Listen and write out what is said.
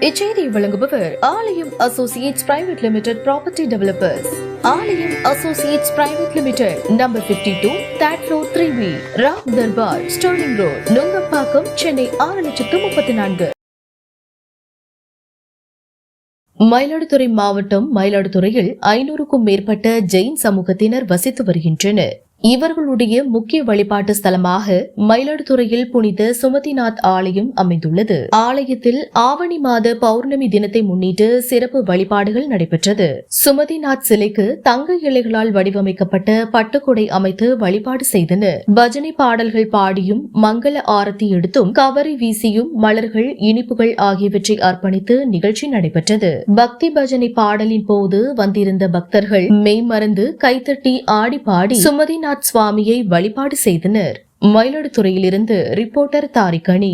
இச்செய்தியை வழங்குபவர் Aalayam associates private limited property developers. Aalayam associates private limited, number 52, third floor, 3B, Ram Darbar, Sterling road, Nungambakkam, Chennai 6,34,000. Mayiladuthurai மாவட்டம் மயிலாடுதுறையில் 500க்கும் மேற்பட்ட ஜெயின் சமூகத்தினர் வசித்து வருகின்றனர். இவர்களுடைய முக்கிய வழிபாட்டு ஸ்தலமாக மயிலாடுதுறையில் புனித சுமதிநாத் ஆலயம் அமைந்துள்ளது. ஆலயத்தில் ஆவணி மாத பௌர்ணமி தினத்தை முன்னிட்டு சிறப்பு வழிபாடுகள் நடைபெற்றது. சுமதிநாத் சிலைக்கு தங்க இலைகளால் வடிவமைக்கப்பட்ட பட்டுக்கொடை அமைத்து வழிபாடு செய்தனர். பஜனை பாடல்கள் பாடியும் மங்கள ஆரத்தி எடுத்தும் கவரி வீசியும் மலர்கள், இனிப்புகள் ஆகியவற்றை அர்ப்பணித்து நிகழ்ச்சி நடைபெற்றது. பக்தி பஜனை பாடலின் போது வந்திருந்த பக்தர்கள் மெய்மறந்து கைத்தட்டி ஆடி பாடி சுமதிநாத் சுவாமியை வழிபாடு செய்தனர். மயிலாடுதுறையிலிருந்து ரிப்போர்ட்டர் தாரிகனி.